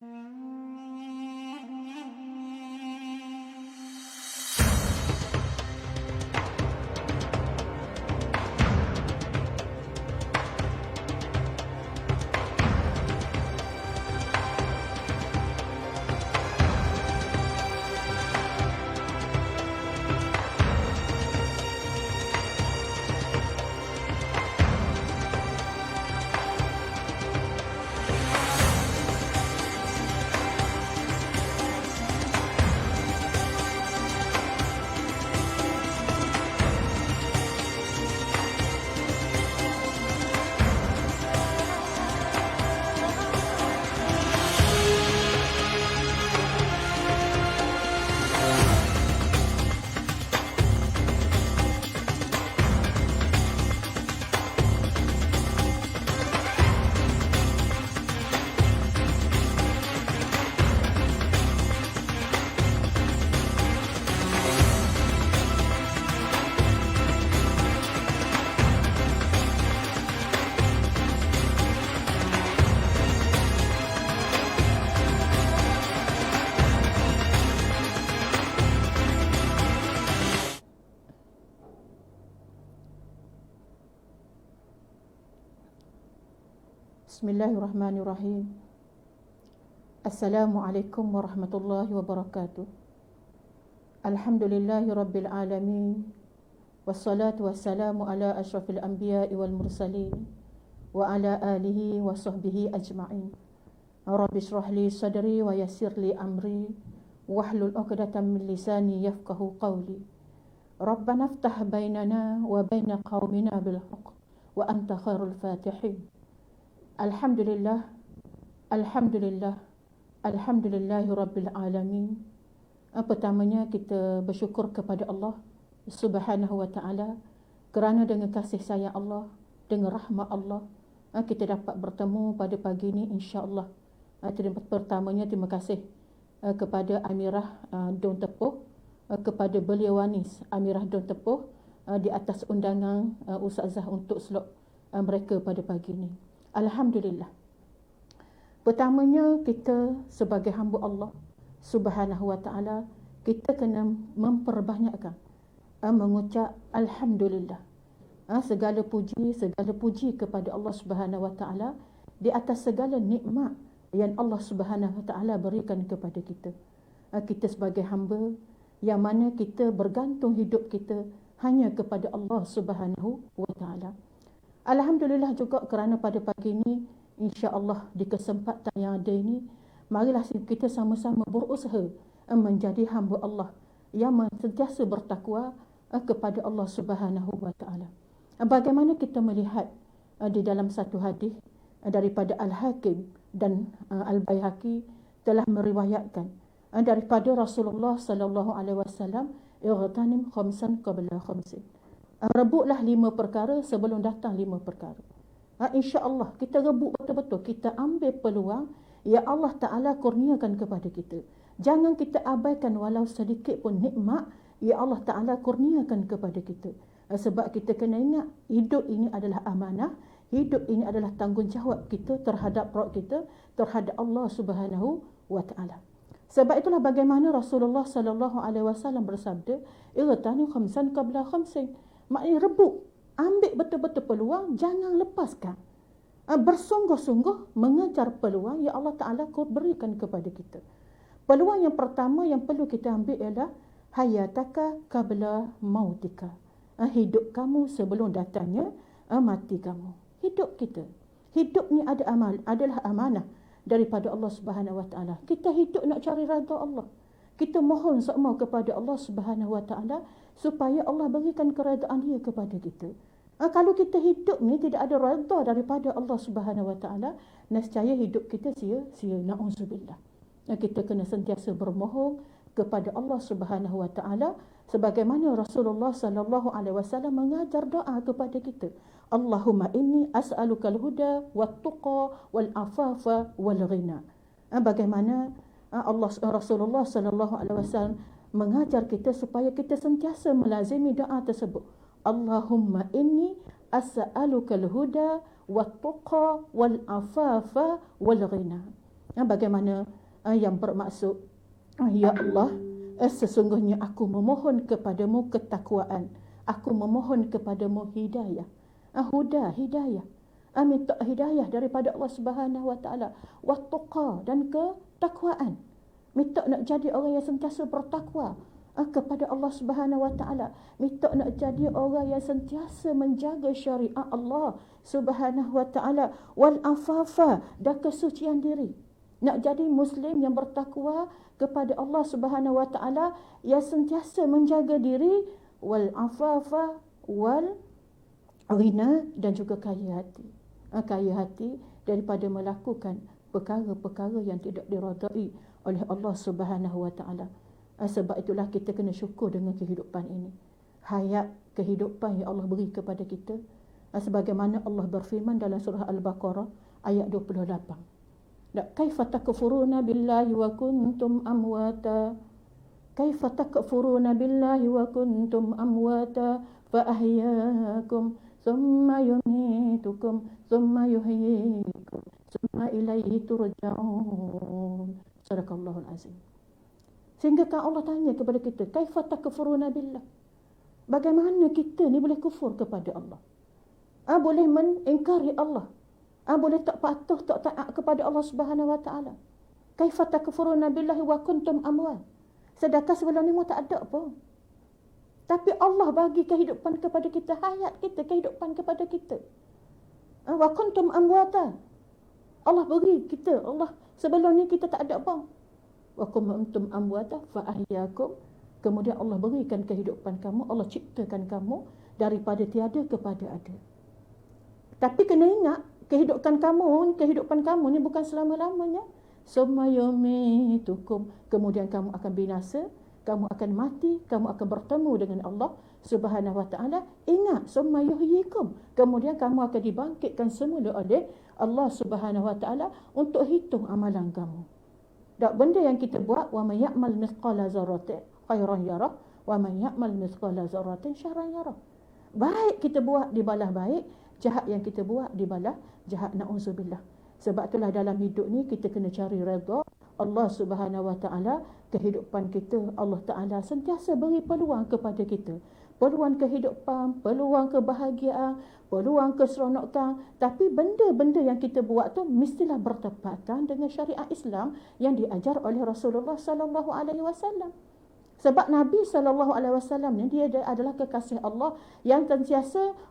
Hmm. Bismillahirrahmanirrahim. Assalamualaikum warahmatullahi wabarakatuh. Alhamdulillahi rabbil alamin. Wassalatu wassalamu ala asyrafil anbiya'i wal mursalin wa ala alihi wa sahbihi ajma'in. Rabbi shrah li sadri wa yassir li amri wahlul 'uqdatam min lisani yafqahu qawli. Rabbana iftah bainana wa baina qaumina bil haqq wa anta khairul fatihin. Alhamdulillah, Alhamdulillah, Alhamdulillahi Rabbil Alamin. Pertamanya kita bersyukur kepada Allah Subhanahu Wa Ta'ala kerana dengan kasih sayang Allah, dengan rahmat Allah, kita dapat bertemu pada pagi ini insya-Allah. Pertamanya terima kasih kepada Amirah Daun Tepuh, kepada beliau Wanis Amirah Daun Tepuh di atas undangan Ustazah untuk slot mereka pada pagi ini. Alhamdulillah. Pertamanya kita sebagai hamba Allah Subhanahu Wa Ta'ala, kita kena memperbanyakkan mengucap Alhamdulillah. Segala puji kepada Allah Subhanahu Wa Ta'ala di atas segala nikmat yang Allah Subhanahu Wa Ta'ala berikan kepada kita. Kita sebagai hamba yang mana kita bergantung hidup kita hanya kepada Allah Subhanahu Wa Ta'ala. Alhamdulillah juga kerana pada pagi ini insya-Allah di kesempatan yang ada ini, marilah kita sama-sama berusaha menjadi hamba Allah yang sentiasa bertakwa kepada Allah Subhanahu Wa Ta'ala. Bagaimana kita melihat di dalam satu hadis daripada Al-Hakim dan Al-Baihaqi telah meriwayatkan daripada Rasulullah sallallahu alaihi wasallam, "Igtanim khamsan qabla khamsin." Rebutlah 5 perkara sebelum datang 5 perkara. InsyaAllah kita rebut betul-betul. Kita ambil peluang yang Allah Ta'ala kurniakan kepada kita. Jangan kita abaikan walau sedikit pun nikmat yang Allah Ta'ala kurniakan kepada kita. Sebab kita kena ingat, hidup ini adalah amanah. Hidup ini adalah tanggungjawab kita terhadap Rabb kita, terhadap Allah Subhanahu Wa Ta'ala. Sebab itulah bagaimana Rasulullah sallallahu alaihi wasallam bersabda, "Igtanim khamsan qabla khamsin." Maknanya rebut, ambil betul-betul peluang, jangan lepaskan. Bersungguh-sungguh mengejar peluang yang Allah Ta'ala berikan kepada kita. Peluang yang pertama yang perlu kita ambil ialah hayataka qabla mautika. Hidup kamu sebelum datangnya mati kamu. Hidup kita. Hidup ni adalah amanah daripada Allah Subhanahu Wa Ta'ala. Kita hidup nak cari redha Allah. Kita mohon semua kepada Allah Subhanahu Wa Ta'ala supaya Allah berikan keredaan Dia kepada kita. Kalau kita hidup ni tidak ada redha daripada Allah Subhanahu Wa Ta'ala, nescaya hidup kita sia-sia. Na'udzubillah. Kita kena sentiasa bermohon kepada Allah Subhanahu Wa Ta'ala sebagaimana Rasulullah sallallahu alaihi wasallam mengajar doa kepada kita. Allahumma inni as'alukal huda wat tuqa wal afafa wal ghina. Bagaimana Rasulullah sallallahu alaihi wasallam mengajar kita supaya kita sentiasa melazimi doa tersebut. Allahumma inni as'alukal huda wat tuqa wal afafa wal ghina. Bagaimana yang bermaksud, ya Allah, sesungguhnya aku memohon kepadamu ketakwaan, aku memohon kepadamu hidayah. Huda, hidayah. Minta hidayah daripada Allah Subhanahu Wa Ta'ala. Wat tuqa, dan ketakwaan. Minta nak jadi orang yang sentiasa bertakwa kepada Allah Subhanahu Wa Ta'ala. Minta nak jadi orang yang sentiasa menjaga syariat Allah Subhanahu Wa Ta'ala. Wal afafa, dan kesucian diri. Nak jadi Muslim yang bertakwa kepada Allah Subhanahu Wa Ta'ala, yang sentiasa menjaga diri. Wal afafa wal ghina, dan juga kaya hati. Kaya hati daripada melakukan perkara-perkara yang tidak diridai oleh Allah Subhanahu Wa Ta'ala. Sebab itulah kita kena syukur dengan kehidupan ini. Hayat kehidupan yang Allah beri kepada kita. Sebagaimana Allah berfirman dalam surah Al-Baqarah ayat 28. Kaifa takfuruna billahi wa kuntum amwata. Kaifa takfuruna billahi wa kuntum amwata fa ahyaakum thumma yumitukum thumma yuhyikum thumma ilaihi turja'un. Sadaqallahul azim. Sehingga kan Allah tanya kepada kita, kaifa takfuruna billah? Bagaimana kita ni boleh kufur kepada Allah? Boleh mengingkari Allah? Boleh tak patuh, tak taat kepada Allah Subhanahu Wa Taala. Kaifa takfuruna billahi wa kuntum amwat. Sedangkan sebelum ni mu tak ada apa. Tapi Allah bagi kehidupan kepada kita, hayat kita, kehidupan kepada kita. Wa kuntum amwata. Allah beri kita, Allah sebelum ni kita tak ada apa. Wa kuntum amwata fa ahyakum. Kemudian Allah berikan kehidupan kamu, Allah ciptakan kamu daripada tiada kepada ada. Tapi kena ingat, kehidupan kamu ni bukan selama-lamanya. Summa yumitukum. Kemudian kamu akan binasa, kamu akan mati, kamu akan bertemu dengan Allah Subhanahu Wa Taala. Ingat, summa yuhyikum. Kemudian kamu akan dibangkitkan semula oleh Allah Subhanahu Wa Taala untuk hitung amalan kamu. Dan benda yang kita buat, wa may ya'mal mithqala dzarratin khairan yarah wa may ya'mal mithqala dzarratin syarran yarah. Baik kita buat dibalas baik, jahat yang kita buat dibalas jahat, na'udzubillah. Sebab itulah dalam hidup ni kita kena cari redha Allah Subhanahu Wa Taala. Kehidupan kita Allah Taala sentiasa beri peluang kepada kita. Peluang kehidupan, peluang kebahagiaan, peluang keseronokan. Tapi benda-benda yang kita buat tu mestilah bertepatan dengan syariat Islam yang diajar oleh Rasulullah sallallahu alaihi wasallam. Sebab Nabi SAW ni dia adalah kekasih Allah yang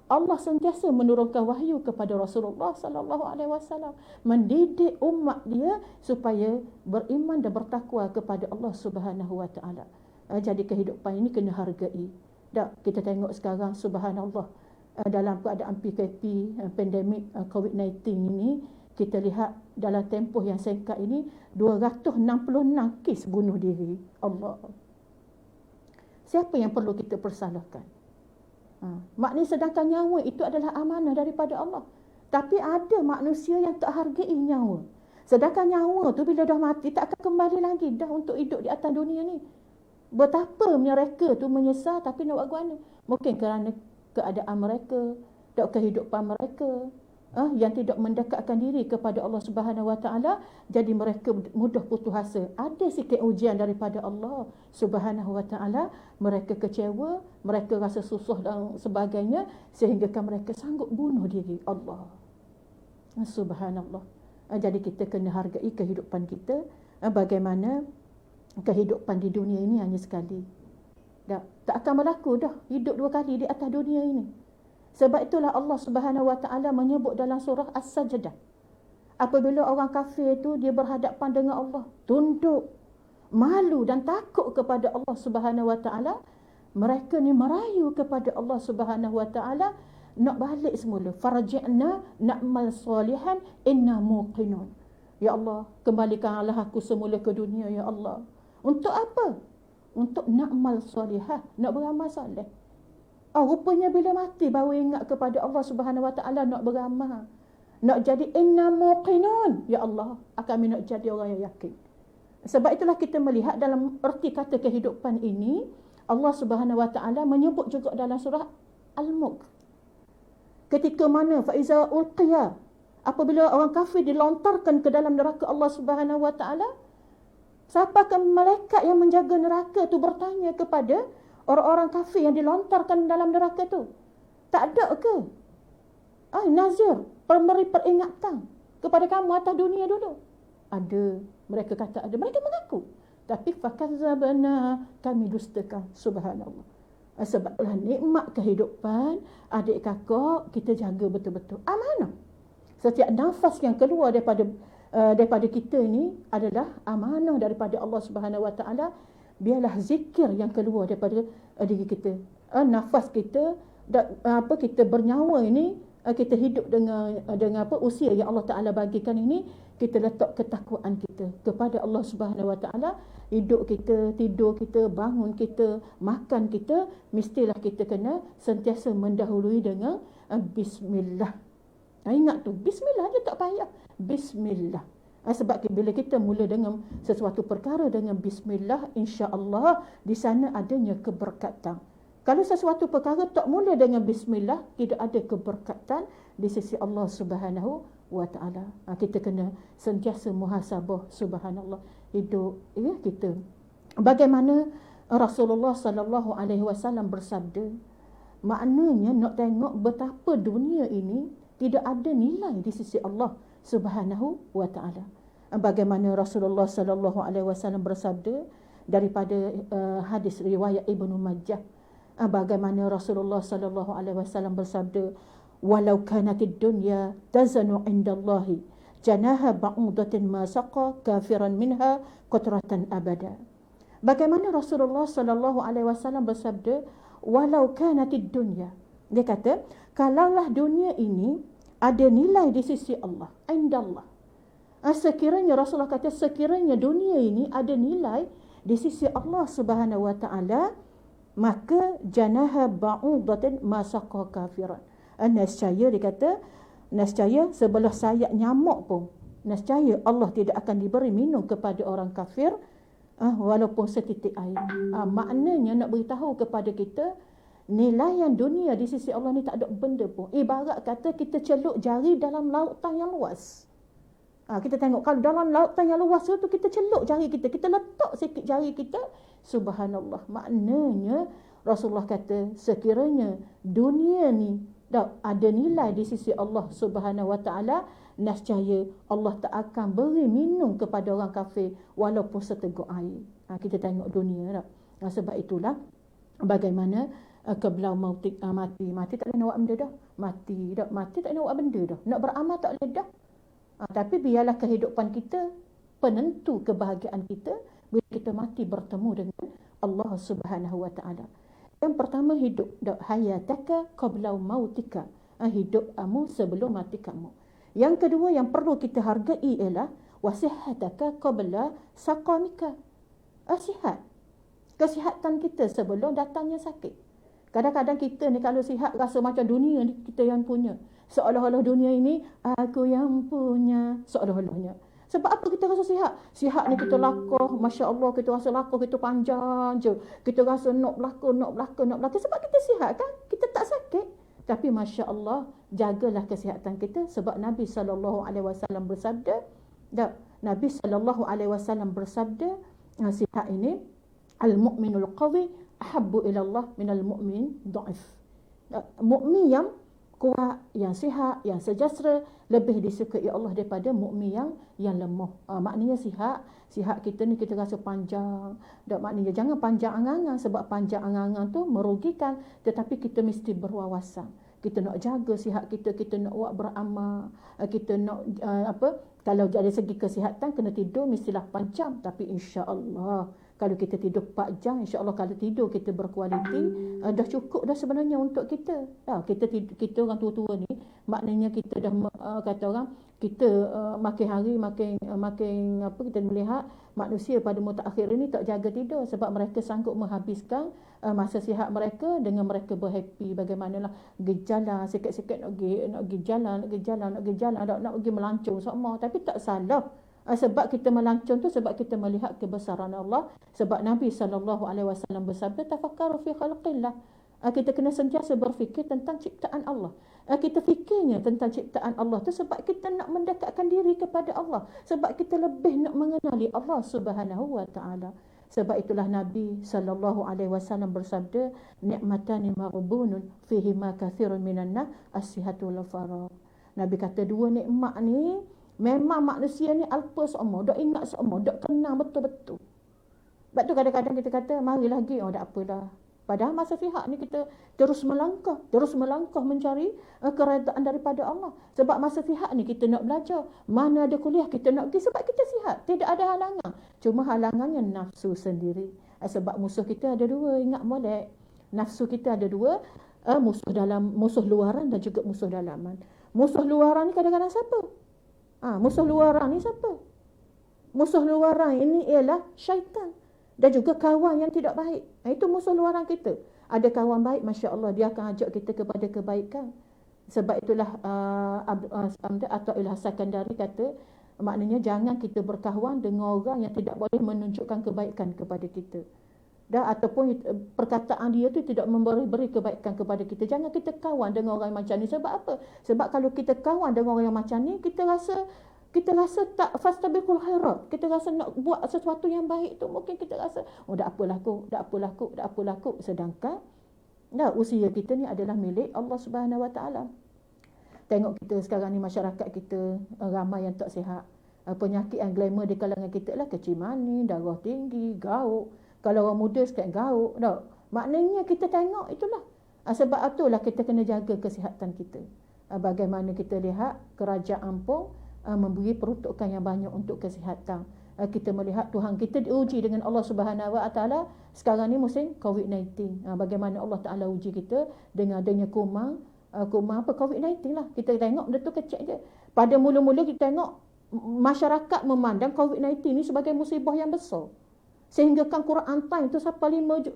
Allah sentiasa menurunkan wahyu kepada Rasulullah SAW, mendidik umat dia supaya beriman dan bertakwa kepada Allah Subhanahu Wa Taala. Jadi kehidupan ini kena hargai. Tak, kita tengok sekarang subhanallah, dalam keadaan PKP, pandemik COVID-19 ini, kita lihat dalam tempoh yang singkat ini 266 kes bunuh diri. Allah. Siapa yang perlu kita persalahkan? Maknanya sedangkan nyawa itu adalah amanah daripada Allah. Tapi ada manusia yang tak hargai nyawa. Sedangkan nyawa tu bila dah mati tak akan kembali lagi dah untuk hidup di atas dunia ni. Betapa mereka tu menyesal, tapi nak buat mana? Mungkin kerana keadaan mereka, dan kehidupan mereka yang tidak mendekatkan diri kepada Allah Subhanahu Wa Taala, jadi mereka mudah putus asa. Ada sikit ujian daripada Allah Subhanahu Wa Taala, mereka kecewa, mereka rasa susah dan sebagainya, sehingga mereka sanggup bunuh diri. Allah Subhanallah. Jadi kita kena hargai kehidupan kita. Bagaimana kehidupan di dunia ini hanya sekali. Tak akan berlaku dah hidup dua kali di atas dunia ini. Sebab itulah Allah Subhanahu Wa Taala menyebut dalam surah As-Sajdah, apabila orang kafir itu dia berhadapan dengan Allah, tunduk, malu dan takut kepada Allah Subhanahu Wa Taala, mereka ni merayu kepada Allah Subhanahu Wa Taala nak balik semula. Farji'na na'mal salihan inna muqinun. Ya Allah, kembalikanlah aku semula ke dunia ya Allah. Untuk apa? Untuk na'mal salihah, nak beramal soleh. Rupanya bila mati baru ingat kepada Allah Subhanahu Wa Taala, nak beramal, nak jadi inna muqinun. Ya Allah, kami nak jadi orang yang yakin. Sebab itulah kita melihat dalam erti kata kehidupan ini, Allah Subhanahu Wa Taala menyebut juga dalam surah Al-Mulk. Ketika mana faiza ulqiya, apabila orang kafir dilontarkan ke dalam neraka Allah Subhanahu Wa Taala, siapakah malaikat yang menjaga neraka tu bertanya kepada orang-orang kafir yang dilontarkan dalam neraka tu? Tak ada ke? Nazir, pemberi peringatan kepada kamu atas dunia dulu. Ada. Mereka kata ada. Mereka mengaku. Tapi fakazzabna, kami dustakan. Subhanallah. Sebab itulah nikmat kehidupan, adik kakak, kita jaga betul-betul. Amanah. Setiap nafas yang keluar daripada kita ini adalah amanah daripada Allah Subhanahu Wa Taala. Biarlah zikir yang keluar daripada diri kita. Nafas kita, kita bernyawa ini, kita hidup dengan usia yang Allah Taala bagikan ini, kita letak ketakwaan kita kepada Allah Subhanahu Wa Taala. Hidup kita, tidur kita, bangun kita, makan kita, mestilah kita kena sentiasa mendahului dengan bismillah. Ingat tu, bismillah je, tak payah. Bismillah. Sebab bila kita mula dengan sesuatu perkara dengan bismillah, insya-Allah di sana adanya keberkatan. Kalau sesuatu perkara tak mula dengan bismillah, tidak ada keberkatan di sisi Allah Subhanahu Wa Taala. Kita kena sentiasa muhasabah, subhanallah, hidup kita. Bagaimana Rasulullah SAW bersabda, maknanya nak tengok betapa dunia ini tidak ada nilai di sisi Allah Subhanahu wa taala. Bagaimana Rasulullah sallallahu alaihi wasallam bersabda daripada hadis riwayat Ibnu Majah, bagaimana Rasulullah sallallahu alaihi wasallam bersabda, walau kanatid dunya tazanu indallahi janaha ba'udatin ma saqa kafiran minha qatratan abada. Bagaimana Rasulullah sallallahu alaihi wasallam bersabda, walau kanatid dunya, dia kata kalaulah dunia ini ada nilai di sisi Allah, indallah. Sekiranya Rasulullah kata sekiranya dunia ini ada nilai di sisi Allah Subhanahu wa taala, maka janaha ba'udatin ma saqa kafiran. Nescaya dia kata, nescaya sebelah sayap nyamuk pun, nescaya Allah tidak akan diberi minum kepada orang kafir walaupun setitik air. Maknanya nak beritahu kepada kita nilaian dunia di sisi Allah ni tak ada benda pun. Ibarat kata kita celuk jari dalam lautan yang luas. Kita tengok kalau dalam lautan yang luas tu kita celuk jari kita, kita letak sikit jari kita, subhanallah. Maknanya Rasulullah kata sekiranya dunia ni tak ada nilai di sisi Allah Subhanahu wa taala, nescaya Allah tak akan beri minum kepada orang kafir walaupun seteguk air. Kita tengok dunia tak. Sebab itulah bagaimana kebelau mati tak boleh nak buat benda dah. Mati tak boleh nak buat benda dah. Nak beramal tak boleh dah. Tapi biarlah kehidupan kita penentu kebahagiaan kita bila kita mati bertemu dengan Allah Subhanahu wa taala. Yang pertama, hidup hayataka qabla mautika, hidup kamu sebelum mati kamu. Yang kedua yang perlu kita hargai ialah wasihataka qabla saqamika, sihat, kesihatan kita sebelum datangnya sakit. Kadang-kadang kita ni kalau sihat rasa macam dunia ni kita yang punya, seolah-olah dunia ini aku yang punya, seolah-olahnya. Sebab apa kita rasa sihat? Sihat ni kita lakoh, Masya Allah, kita rasa lakoh kita panjang je. Kita rasa nak berlaku. Sebab kita sihat kan? Kita tak sakit. Tapi Masya Allah, jagalah kesihatan kita. Sebab Nabi SAW bersabda, Nabi SAW bersabda, sihat ini, al-mu'minul qawi ahabbu ilallah minal mu'min da'if. Mu'min yang kuat, yang sihat, yang sejahtera lebih disukai Allah daripada mukmin yang lemah. Maknanya sihat kita ni kita rasa panjang. Maknanya jangan panjang angan-angan, sebab panjang angan-angan tu merugikan. Tetapi kita mesti berwawasan. Kita nak jaga sihat kita, kita nak buat beramal, kita nak kalau dari segi kesihatan kena tidur mestilah 4 jam, tapi insya-Allah kalau kita tidur 4 jam, insya-Allah kalau tidur kita berkualiti, dah cukup dah sebenarnya untuk kita. Kita orang tua-tua ni, maknanya kita dah kata orang, kita makin hari makin kita melihat manusia pada mutakhir ini tak jaga tidur, sebab mereka sanggup menghabiskan masa sihat mereka dengan mereka berhappy. Bagaimanalah gejala sikit-sikit nak pergi jalan, nak pergi melancong sama, tapi tak salah. Sebab kita melancong tu sebab kita melihat kebesaran Allah. Sebab Nabi SAW bersabda, tafakkaru fi khalqillah. Kita kena sentiasa berfikir tentang ciptaan Allah. Kita fikirnya tentang ciptaan Allah tu sebab kita nak mendekatkan diri kepada Allah. Sebab kita lebih nak mengenali Allah Subhanahu wa taala. Sebab itulah Nabi SAW bersabda, ni'matani maghbunun fihi ma kathirun minan nas as-sihhatu wal faragh. Nabi kata dua nikmat ni memang manusia ni alpa semua, dak ingat semua, dak kenal betul-betul. Sebab tu kadang-kadang kita kata mari lagi, tak apalah. Padahal masa sihat ni kita terus melangkah mencari keredaan daripada Allah. Sebab masa sihat ni kita nak belajar, mana ada kuliah kita nak pergi sebab kita sihat. Tidak ada halangan. Cuma halangannya nafsu sendiri. Sebab musuh kita ada dua, ingat molek. Nafsu kita ada dua, musuh luaran dan juga musuh dalaman. Musuh luaran ni kadang-kadang siapa? Musuh luaran ni siapa? Musuh luaran ini ialah syaitan dan juga kawan yang tidak baik. Itu musuh luaran kita. Ada kawan baik, Masya Allah, dia akan ajak kita kepada kebaikan. Sebab itulah Athaillah Sakandari kata, maknanya jangan kita berkawan dengan orang yang tidak boleh menunjukkan kebaikan kepada kita. Ataupun perkataan dia tu tidak memberi kebaikan kepada kita. Jangan kita kawan dengan orang macam ni. Sebab apa? Sebab kalau kita kawan dengan orang yang macam ni, kita rasa tak fastabiqul khairat. Kita rasa nak buat sesuatu yang baik tu, mungkin kita rasa tak apalah aku. Sedangkan usia kita ni adalah milik Allah Subhanahu wa taala. Tengok kita sekarang ni, masyarakat kita ramai yang tak sihat. Penyakit yang glamour di kalangan kita lah kecil mani, darah tinggi, gout. Kalau orang muda sikit gout. Tak? Maknanya kita tengok itulah. Sebab itulah kita kena jaga kesihatan kita. Bagaimana kita lihat kerajaan pun memberi peruntukan yang banyak untuk kesihatan. Kita melihat Tuhan kita diuji dengan Allah Subhanahu Wa Taala. Sekarang ni musim COVID-19. Bagaimana Allah Taala uji kita dengan adanya kuman apa COVID-19 lah. Kita tengok benda tu kecil je. Pada mula-mula kita tengok masyarakat memandang COVID-19 ni sebagai musibah yang besar. Sehingga kan Quran Time tu sampai 5,000,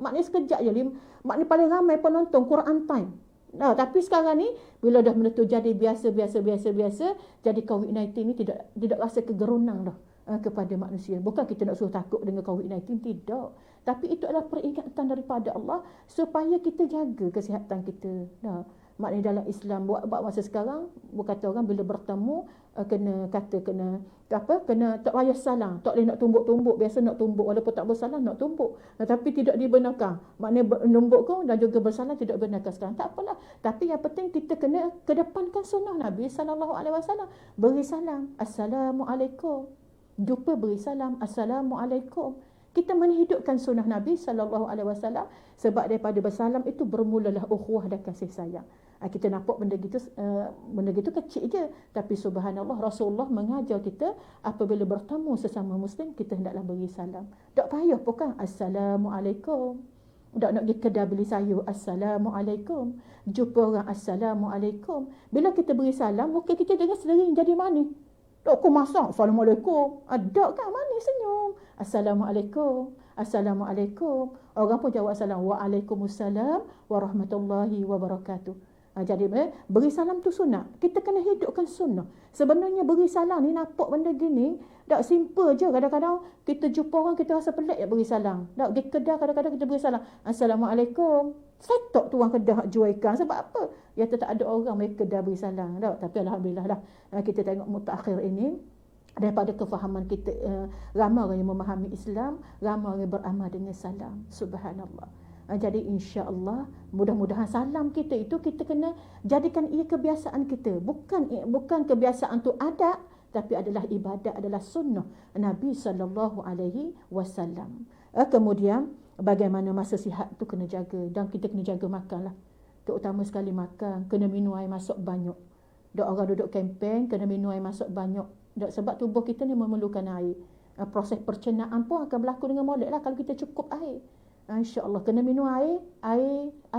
maknanya sekejap je. Maknanya paling ramai penonton Quran Time. Nah, tapi sekarang ni bila dah benda tu jadi biasa, jadi COVID-19 ni tidak rasa kegerunang dah kepada manusia. Bukan kita nak suruh takut dengan COVID-19, tidak. Tapi itu adalah peringatan daripada Allah supaya kita jaga kesihatan kita. Nah, maknanya dalam Islam buat masa sekarang, berkata orang bila bertemu kena tak payah salam, tak boleh nak tumbuk-tumbuk. Biasa nak tumbuk walaupun tak bersalam nak tumbuk, tapi tidak dibenarkan. Maknanya menumbuk kau dan juga bersalam tidak dibenarkan sekarang. Tak apalah, tapi yang penting kita kena kedepankan sunnah Nabi sallallahu alaihi wasallam. Beri salam, assalamualaikum. Jumpa beri salam, assalamualaikum. Kita menghidupkan sunnah Nabi sallallahu alaihi wasallam, sebab daripada bersalam itu bermulalah ukhuwah dan kasih sayang. Kita nampak benda gitu kecil je, tapi subhanallah Rasulullah mengajar kita apabila bertemu sesama muslim kita hendaklah beri salam. Tak payah bukan assalamualaikum. Tak nak pergi kedai beli sayur, assalamualaikum. Jumpa orang, assalamualaikum. Bila kita beri salam, muka kita dengan sendiri jadi manis. Tak aku masak, assalamualaikum. Ada kan manis senyum. Assalamualaikum. Assalamualaikum. Orang pun jawab salam. Waalaikumsalam warahmatullahi wabarakatuh. Jadi beri salam tu sunnah. Kita kena hidupkan sunnah. Sebenarnya beri salam ni nampak benda gini, tak simple je. Kadang-kadang kita jumpa orang kita rasa pelik ya beri salam. Tak pergi kedai kadang-kadang kita beri salam. Assalamualaikum. Setok tu orang kedai jual ikan. Sebab apa? Ya tak ada orang mereka kedai beri salam. Tak? Tapi alhamdulillah lah. Kita tengok mutakhir ini, daripada kefahaman kita, ramai orang yang memahami Islam, ramai orang yang beramal dengan salam. Subhanallah. Jadi insya-Allah mudah-mudahan salam kita itu kita kena jadikan ia kebiasaan kita. Bukan kebiasaan tu adat, tapi adalah ibadat, adalah sunnah Nabi sallallahu alaihi wasallam. Kemudian bagaimana masa sihat tu kena jaga, dan kita kena jaga makanlah. Terutama sekali makan, kena minum air masuk banyak. Dak orang duduk kempen kena minum air masuk banyak. Dak sebab tubuh kita ni memerlukan air. Proses pencernaan pun akan berlaku dengan molek lah kalau kita cukup air. InsyaAllah kena minum air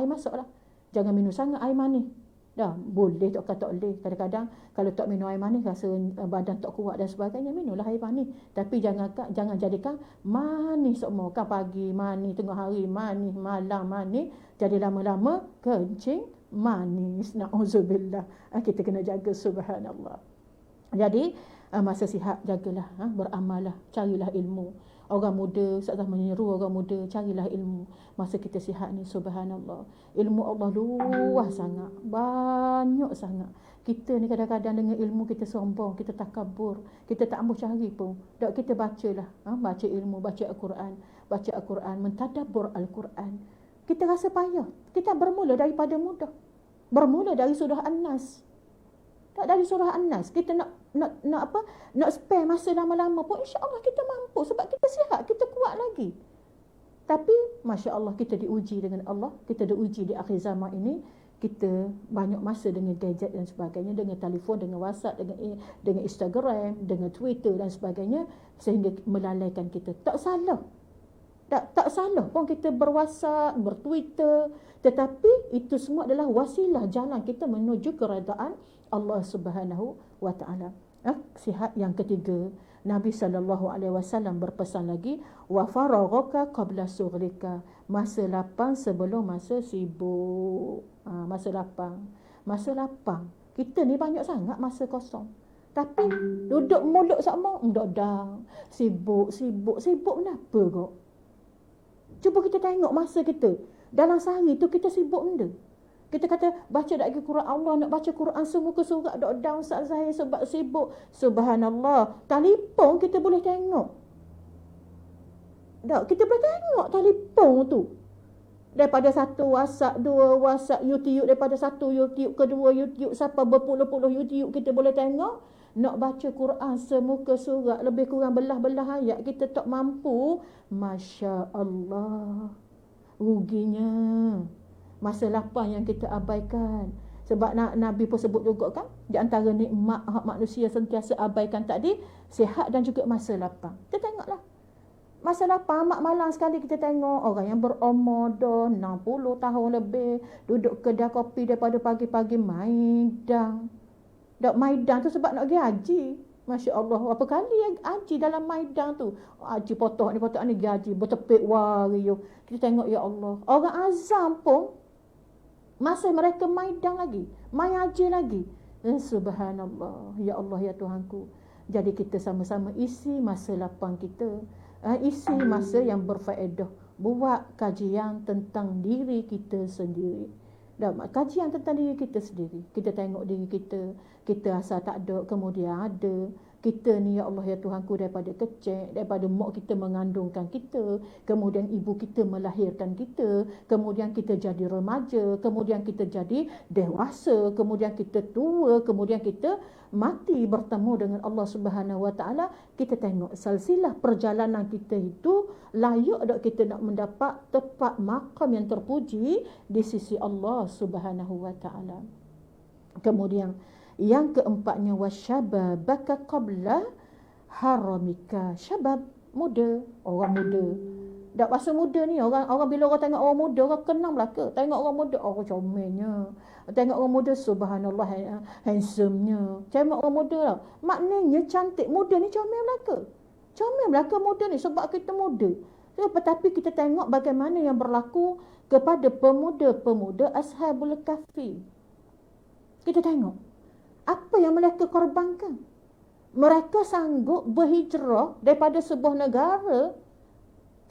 masuklah. Jangan minum sangat air manis. Dah boleh tak kata boleh. Kadang-kadang kalau tak minum air manis rasa badan tak kuat dan sebagainya, minumlah air manis. Tapi jangan jadikan manis semua. Kan pagi manis, tengah hari manis, malam manis, jadi lama-lama kencing manis. Na'udzubillah. Kita kena jaga, subhanallah. Jadi masa sihat jagalah, beramallah, carilah ilmu. Orang muda, Ustazah menyeru orang muda, carilah ilmu masa kita sihat ni, subhanallah. Ilmu Allah luas sangat, banyak sangat. Kita ni kadang-kadang dengan ilmu kita sombong, kita takabur, kita tak mahu cari pun. Tak, kita bacalah, baca ilmu, baca Al-Quran, mentadabbur Al-Quran. Kita rasa payah. Kita bermula daripada mudah. Bermula dari surah An-Nas. Tak dari surah An-Nas. Kita nak spare masa lama-lama pun insya-Allah kita mampu sebab kita sihat, kita kuat lagi. Tapi masya-Allah kita diuji dengan Allah, kita diuji di akhir zaman ini, kita banyak masa dengan gadget dan sebagainya, dengan telefon, dengan WhatsApp, dengan Instagram, dengan Twitter dan sebagainya, sehingga melalaikan kita. Tak salah. Tak salah pun kita berWhatsApp, berTwitter, tetapi itu semua adalah wasilah jalan kita menuju keredaan Allah Subhanahu wa taala. Sihat yang ketiga, Nabi sallallahu alaihi wasallam berpesan lagi, wa faraghaka qabla sughrika. Masa lapang sebelum masa sibuk. Masa lapang. Kita ni banyak sangat masa kosong. Tapi duduk mulut sama dah. Sibuk kenapa kok? Cuba kita tengok masa kita. Dalam sehari tu kita sibuk benda. Kita kata baca dak Quran Allah, nak baca Quran semua ke surat dak down Ustaz Zahir sebab sibuk. Subhanallah. Telefon kita boleh tengok. Tak, kita boleh tengok telefon tu. Daripada satu WhatsApp, dua WhatsApp, YouTube, daripada satu YouTube, kedua YouTube, sampai berpuluh-puluh YouTube kita boleh tengok. Nak baca Quran semuka surat, lebih kurang belah-belah ayat, kita tak mampu. Masya Allah, ruginya. Masa lapang yang kita abaikan. Sebab Nabi pun sebut juga kan, di antara nikmat hak manusia sentiasa abaikan tadi, sihat dan juga masa lapang. Kita tengoklah. Masa lapang, amat malang sekali kita tengok orang yang berumur dah 60 tahun lebih, duduk kedai kopi daripada pagi-pagi maidang. Dok maidang tu sebab nak pergi haji. Masya Allah, berapa kali haji dalam maidang tu. Haji potong ni haji, bertepik wari. Kita tengok, ya Allah. Orang azam pun, masa mereka maidang lagi, mai haji lagi. Subhanallah, ya Allah, ya Tuhanku. Jadi kita sama-sama isi masa lapang kita. Isi masa yang berfaedah. Buat kajian tentang diri kita sendiri. Kajian tentang diri kita sendiri. Kita tengok diri kita. Kita asal tak ada, kemudian ada. Kita ni, ya Allah, ya Tuhanku, daripada kecil, daripada mak kita mengandungkan kita, kemudian ibu kita melahirkan kita, kemudian kita jadi remaja, kemudian kita jadi dewasa, kemudian kita tua, kemudian kita mati bertemu dengan Allah Subhanahu Wa Taala. Kita tengok silsilah perjalanan kita itu layak tak kita nak mendapat tepat maqam yang terpuji di sisi Allah Subhanahu Wa Taala. Kemudian yang keempatnya, wasyababaka qabla haramika. Syabab, muda, orang muda. Dak masa muda ni, orang bila orang tengok orang muda, orang kenang belaka. Tengok orang muda, orang comelnya. Tengok orang muda, subhanallah, handsome-nya. Tengok orang muda lah. Maknanya cantik. Muda ni comel belaka. Comel belaka muda ni sebab kita muda. Tetapi kita tengok bagaimana yang berlaku kepada pemuda-pemuda Ashabul Kahfi. Kita tengok apa yang mereka korbankan. Mereka sanggup berhijrah daripada sebuah negara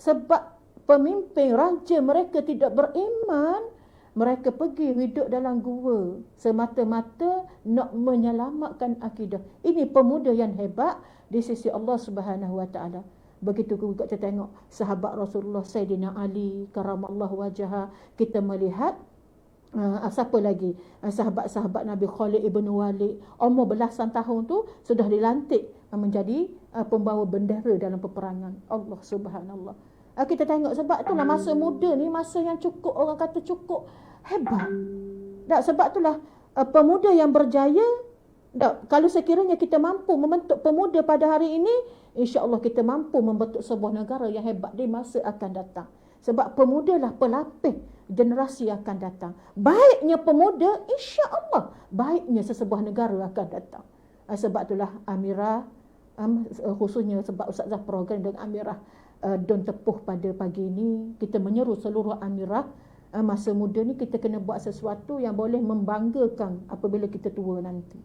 sebab pemimpin raja mereka tidak beriman. Mereka pergi hidup dalam gua semata-mata nak menyelamatkan akidah. Ini pemuda yang hebat di sisi Allah Subhanahu Wa Taala. Begitu juga kita tengok sahabat Rasulullah Sayyidina Ali karamallahu wajhah. Kita melihat siapa lagi? Sahabat-sahabat Nabi Khalid ibn Walid, umur belasan tahun tu sudah dilantik menjadi pembawa bendera dalam peperangan. Allah Subhanallah. Kita tengok sebab itulah masa muda ni masa yang cukup, orang kata cukup hebat. Sebab itulah pemuda yang berjaya. Kalau sekiranya kita mampu membentuk pemuda pada hari ini, insya-Allah kita mampu membentuk sebuah negara yang hebat di masa akan datang. Sebab pemuda lah pelapis generasi akan datang. Baiknya pemuda, insya-Allah baiknya sesebuah negara akan datang. Sebab itulah Amirah, khususnya sebab Ustazah program dengan Amirah Don Tepuh pada pagi ini, kita menyeru seluruh Amirah, masa muda ni kita kena buat sesuatu yang boleh membanggakan apabila kita tua nanti.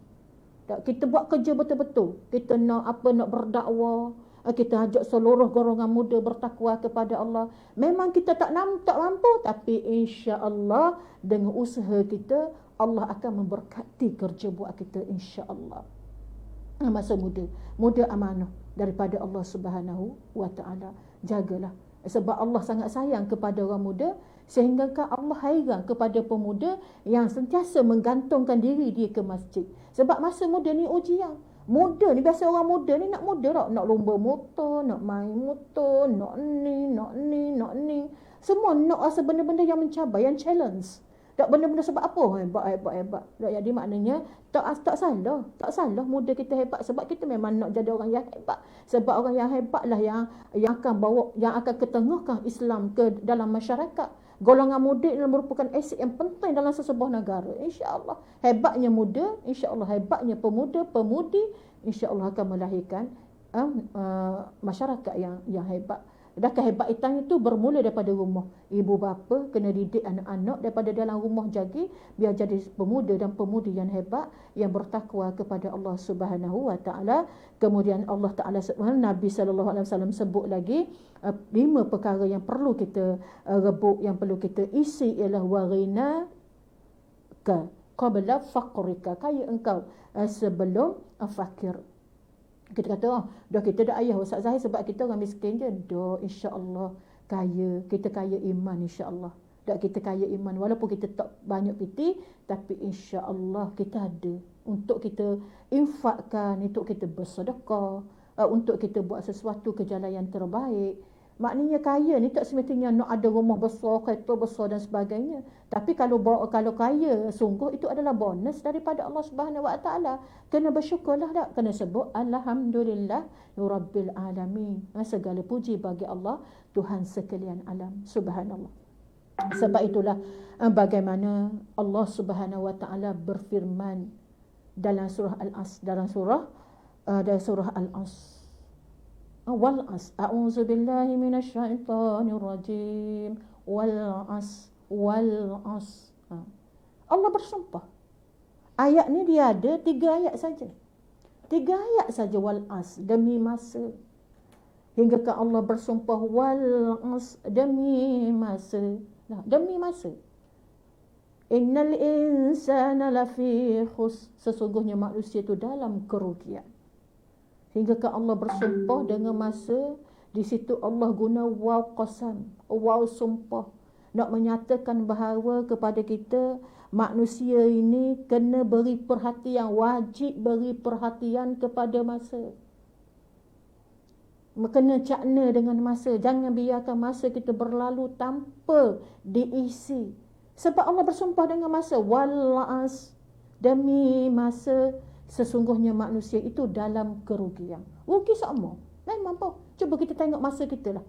Kita buat kerja betul-betul. Kita nak berdakwah. Kita ajak seluruh golongan muda bertakwa kepada Allah. Memang kita tak mampu, tapi insya-Allah dengan usaha kita Allah akan memberkati kerja buat kita, insya-Allah. Masa muda amanah daripada Allah Subhanahu Wa Taala. Jagalah, sebab Allah sangat sayang kepada orang muda, sehingga Allah hairan kepada pemuda yang sentiasa menggantungkan diri dia ke masjid. Sebab masa muda ni ujian. Muda ni, biasa orang muda ni nak muda tak? Nak lomba motor, nak main motor, nak ni. Semua nak rasa benda-benda yang mencabar, yang challenge. Tak benda-benda sebab apa? Hebat. Jadi maknanya tak salah. Tak salah muda kita hebat sebab kita memang nak jadi orang yang hebat. Sebab orang yang hebat lah yang akan ketengahkan Islam ke dalam masyarakat. Golongan muda ini merupakan aset yang penting dalam sesebuah negara. InsyaAllah hebatnya muda, insyaAllah hebatnya pemuda-pemudi, insyaAllah akan melahirkan masyarakat yang hebat. Dan kehebatan itu bermula daripada rumah. Ibu bapa kena didik anak-anak daripada dalam rumah jagi, biar jadi pemuda dan pemudi yang hebat, yang bertakwa kepada Allah Subhanahu Wa Taala. Kemudian Allah Taala, Nabi sallallahu alaihi wasallam sebut lagi 5 perkara yang perlu kita rebut, yang perlu kita isi, ialah warina ka qabla faqrika, kaya engkau sebelum fakir. Kita kata, dah kita dah ayah Ustaz Zahir sebab kita orang miskin je. Dah, insya-Allah kaya. Kita kaya iman, insya-Allah. Tak kita kaya iman. Walaupun kita tak banyak piti, tapi insya-Allah kita ada untuk kita infakkan, untuk kita bersedekah, untuk kita buat sesuatu ke jalan yang terbaik. Maknanya kaya ni tak semestinya nak ada rumah besar, kereta besar dan sebagainya. Tapi kalau kaya sungguh, itu adalah bonus daripada Allah Subhanahu Wa Taala. Kena bersyukurlah tak? Kena sebut alhamdulillah rabbil alamin. Segala puji bagi Allah, Tuhan sekalian alam. Subhanallah. Sebab itulah bagaimana Allah Subhanahu Wa Taala berfirman dalam surah Al-As, dalam surah Al-As. Wal as, a'udzu billahi minasy syaithanir rajim. Wal as. Allah bersumpah. Ayat ni dia ada 3 ayat saja. 3 ayat saja wal as, demi masa. Hingga ke Allah bersumpah wal as, demi masa. Nah, demi masa. Innal insana lafi khus, sesungguhnya manusia itu dalam kerugian. Hingga ke Allah bersumpah dengan masa. Di situ Allah guna waw qasam, waw sumpah, nak menyatakan bahawa kepada kita manusia ini kena beri perhatian, wajib beri perhatian kepada masa. Kena cakna dengan masa. Jangan biarkan masa kita berlalu tanpa diisi. Sebab Allah bersumpah dengan masa. Wal'as, demi masa, sesungguhnya manusia itu dalam kerugian. Rugi sama. Memang apa? Cuba kita tengok masa kita lah.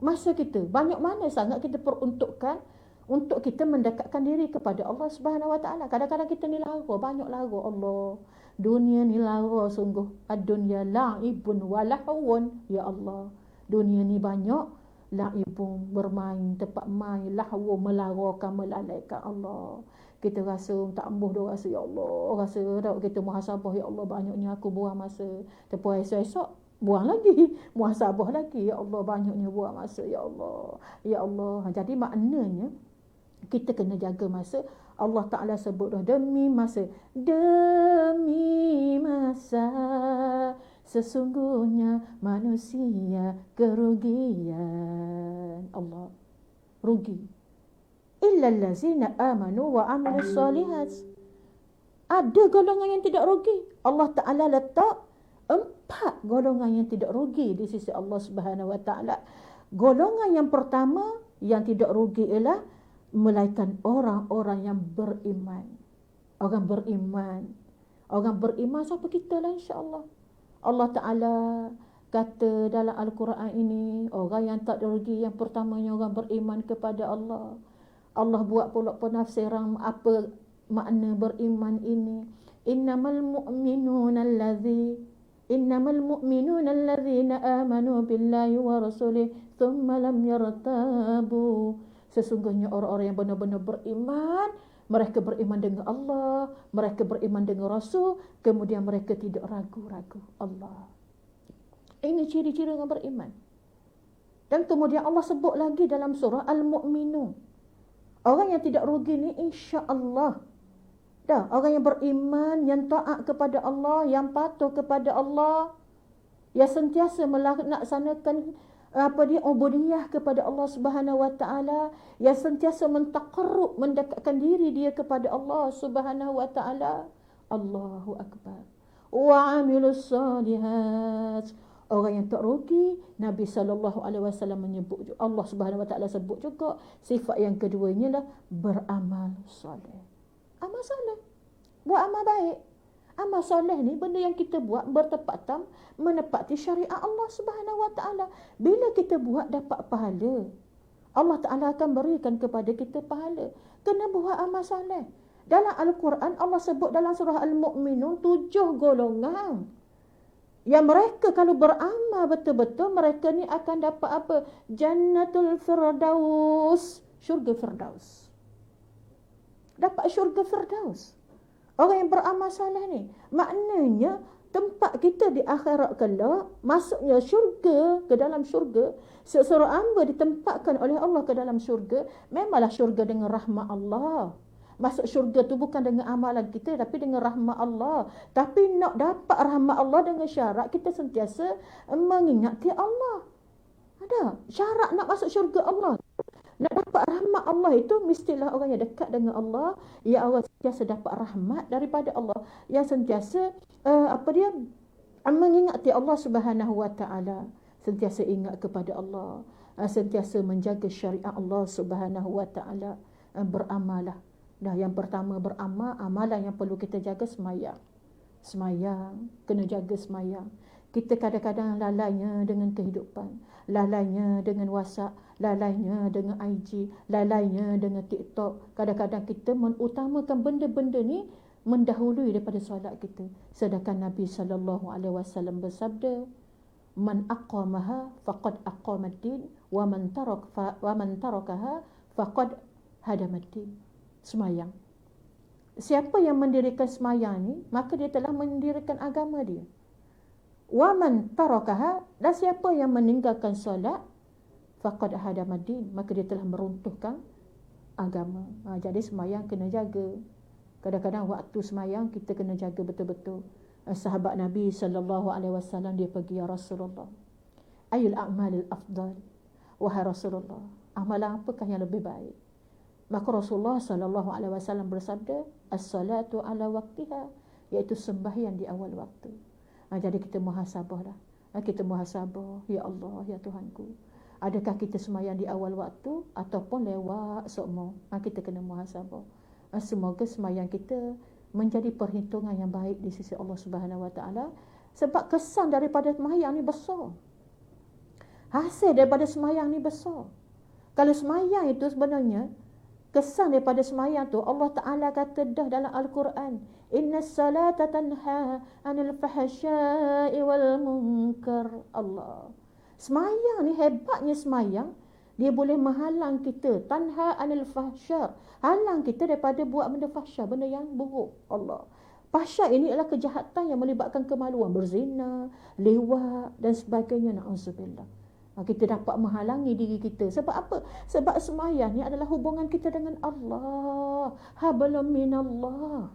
Masa kita, banyak mana sangat kita peruntukkan untuk kita mendekatkan diri kepada Allah Subhanahu Wa Taala. Kadang-kadang kita ni lara, banyak lara. Allah, dunia ni lara sungguh. Ad-dunya la'ibun wa lahwun. Ya Allah, dunia ni banyak la'ibun, bermain, tempat main, lahwu, melarakan, melalaikan Allah. Kita rasa tak ambuh, dia rasa ya Allah, rasa tak kita muhasabah, ya Allah banyaknya aku buang masa. Lepas esok buang lagi, muhasabah lagi, ya Allah banyaknya buang masa, ya Allah. Ya Allah. Jadi maknanya kita kena jaga masa. Allah Ta'ala sebut dah demi masa. Demi masa, sesungguhnya manusia kerugian. Allah, rugi. Illal ladzina amanu wa amilus solihat. Ada golongan yang tidak rugi. Allah Ta'ala letak 4 golongan yang tidak rugi di sisi Allah Subhanahu Wa Ta'ala. Golongan yang pertama yang tidak rugi ialah melainkan orang-orang yang beriman. Orang beriman. Orang beriman siapa kita lah, insya-Allah. Allah Ta'ala kata dalam Al-Quran ini, orang yang tak rugi yang pertamanya orang beriman kepada Allah. Allah buat pula penafsiran apa makna beriman ini. Innamal mu'minuna allazina amanu billahi wa rasulih thumma lam yartabu. Sesungguhnya orang-orang yang benar-benar beriman, mereka beriman dengan Allah, mereka beriman dengan Rasul, kemudian mereka tidak ragu-ragu. Allah. Ini ciri-ciri orang beriman. Dan kemudian Allah sebut lagi dalam surah Al-Mu'minun. Orang yang tidak rugi ni insya-Allah. Dah, orang yang beriman, yang taat kepada Allah, yang patuh kepada Allah, yang sentiasa melaksanakan ubudiyah kepada Allah Subhanahu Wa Taala, yang sentiasa mentaqarrub, mendekatkan diri dia kepada Allah Subhanahu Wa Taala. Allahu akbar. Wa amilus solihat. Orang yang tak rugi, Nabi SAW menyebut, Allah Subhanahu Wa Taala sebut juga sifat yang keduanya lah beramal soleh. Amal soleh, buat amal baik. Amal soleh ni benda yang kita buat bertepatan menepati syariat Allah Subhanahu Wa Taala. Bila kita buat dapat pahala, Allah Taala akan berikan kepada kita pahala. Kena buat amal soleh. Dalam Al-Quran Allah sebut dalam surah Al-Mu'minun 7 golongan yang mereka kalau beramal betul-betul, mereka ni akan dapat apa? Jannatul Firdaus. Syurga Firdaus. Dapat syurga Firdaus. Orang yang beramal soleh ni. Maknanya tempat kita di akhirat kelak, masuknya syurga, ke dalam syurga. Seorang hamba ditempatkan oleh Allah ke dalam syurga. Memanglah syurga dengan rahmat Allah. Masuk syurga tu bukan dengan amalan kita, tapi dengan rahmat Allah. Tapi nak dapat rahmat Allah dengan syarat kita sentiasa mengingati Allah. Ada syarat nak masuk syurga Allah. Nak dapat rahmat Allah itu mestilah orang yang dekat dengan Allah, ya orang sentiasa dapat rahmat daripada Allah, yang sentiasa mengingati Allah Subhanahu Wa Taala, sentiasa ingat kepada Allah, sentiasa menjaga syariat Allah Subhanahu Wa Taala. Beramalah. Dah, yang pertama beramal, amalan yang perlu kita jaga semayang. Semayang, kena jaga semayang. Kita kadang-kadang lalainya dengan kehidupan, lalainya dengan WhatsApp, lalainya dengan IG, lalainya dengan TikTok. Kadang-kadang kita mengutamakan benda-benda ni mendahului daripada solat kita. Sedangkan Nabi SAW bersabda, man aqamaha faqad aqamad-din wa man tarakaha faqad hadamad-din. Semayang. Siapa yang mendirikan semayang ni, maka dia telah mendirikan agama dia. Wa man tarakaha, dan siapa yang meninggalkan solat, faqad hadamad-din, maka dia telah meruntuhkan agama. Jadi semayang kena jaga. Kadang-kadang waktu semayang kita kena jaga betul-betul. Sahabat Nabi SAW dia pergi, ya Rasulullah, ayul a'malil afdal, wahai Rasulullah, amalan apakah yang lebih baik? Maka Rasulullah SAW bersabda, as-salatu ala waktiha, iaitu sembahyang di awal waktu. Jadi kita muhasabahlah. Kita muhasabah, ya Allah, ya Tuhanku, adakah kita sembahyang di awal waktu ataupun lewat sokmo? Kita kena muhasabah. Semoga sembahyang kita menjadi perhitungan yang baik di sisi Allah Subhanahu Wa Taala, sebab kesan daripada sembahyang ni besar. Hasil daripada sembahyang ni besar. Kalau sembahyang itu sebenarnya kesan daripada sembahyang tu, Allah Taala kata dah dalam Al-Quran, innas salata tanha 'anil fahsya'i wal munkar. Allah. Sembahyang ni, hebatnya sembahyang, dia boleh menghalang kita, tanha 'anil fahsya', halang kita daripada buat benda fahsya, benda yang buruk. Allah. Fahsya ini adalah kejahatan yang melibatkan kemaluan, berzina, liwat dan sebagainya. Na'udzubillah. Kita dapat menghalangi diri kita. Sebab apa? Sebab sembahyang ni adalah hubungan kita dengan Allah. Hablum minallah.